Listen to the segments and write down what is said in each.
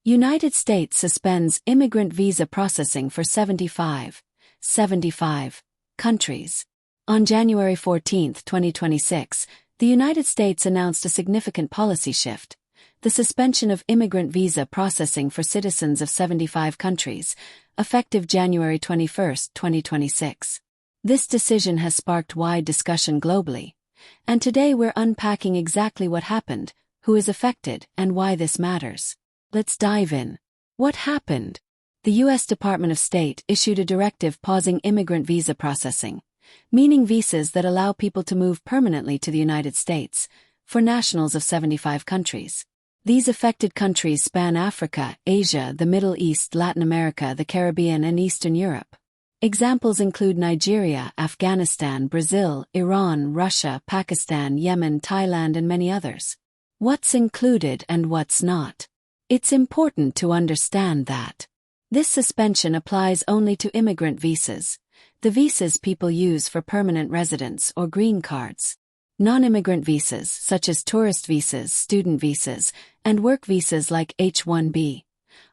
United States suspends immigrant visa processing for 75 countries. On January 14, 2026, the United States announced a significant policy shift: the suspension of immigrant visa processing for citizens of 75 countries, effective January 21, 2026. This decision has sparked wide discussion globally, and today we're unpacking exactly what happened, who is affected, and why this matters. Let's dive in. What happened? The U.S. Department of State issued a directive pausing immigrant visa processing, meaning visas that allow people to move permanently to the United States, for nationals of 75 countries. These affected countries span Africa, Asia, the Middle East, Latin America, the Caribbean, and Eastern Europe. Examples include Nigeria, Afghanistan, Brazil, Iran, Russia, Pakistan, Yemen, Thailand, and many others. What's included and what's not? It's important to understand that this suspension applies only to immigrant visas, the visas people use for permanent residence or green cards. Non-immigrant visas, such as tourist visas, student visas, and work visas like H-1B,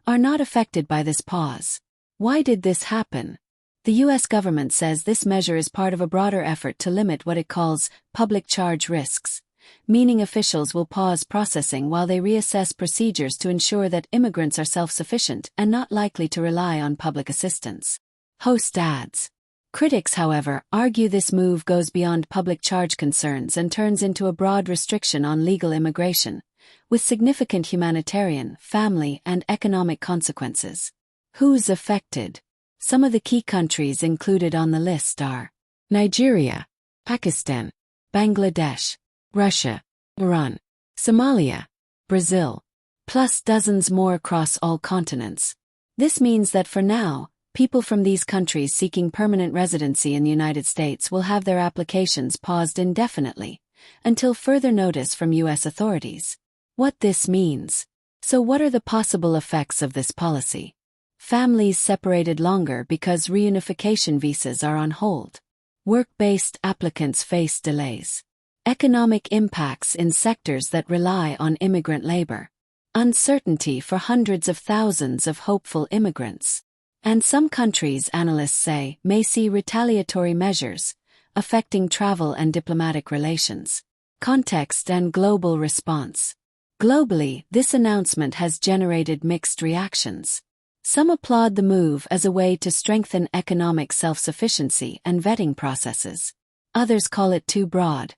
are not affected by this pause. Why did this happen? The U.S. government says this measure is part of a broader effort to limit what it calls public charge risks, meaning officials will pause processing while they reassess procedures to ensure that immigrants are self-sufficient and not likely to rely on public assistance. Host adds. Critics, however, argue this move goes beyond public charge concerns and turns into a broad restriction on legal immigration, with significant humanitarian, family, and economic consequences. Who's affected? Some of the key countries included on the list are Nigeria, Pakistan, Bangladesh, Russia, Iran, Somalia, Brazil, plus dozens more across all continents. This means that for now, people from these countries seeking permanent residency in the United States will have their applications paused indefinitely, until further notice from U.S. authorities. What this means. So what are the possible effects of this policy? Families separated longer because reunification visas are on hold. Work-based applicants face delays. Economic impacts in sectors that rely on immigrant labor. Uncertainty for hundreds of thousands of hopeful immigrants. And some countries, analysts say, may see retaliatory measures, affecting travel and diplomatic relations. Context and global response. Globally, this announcement has generated mixed reactions. Some applaud the move as a way to strengthen economic self-sufficiency and vetting processes. Others call it too broad,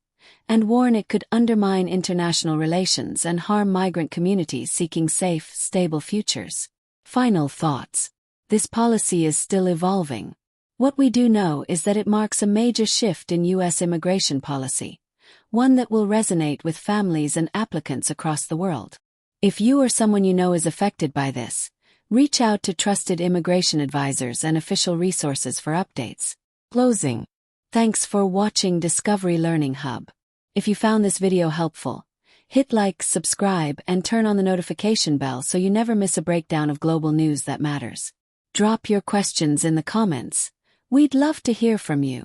and warn it could undermine international relations and harm migrant communities seeking safe, stable futures. Final thoughts. This policy is still evolving. What we do know is that it marks a major shift in U.S. immigration policy, one that will resonate with families and applicants across the world. If you or someone you know is affected by this, reach out to trusted immigration advisors and official resources for updates. Closing. Thanks for watching Discovery Learning Hub. If you found this video helpful, hit like, subscribe, and turn on the notification bell so you never miss a breakdown of global news that matters. Drop your questions in the comments. We'd love to hear from you.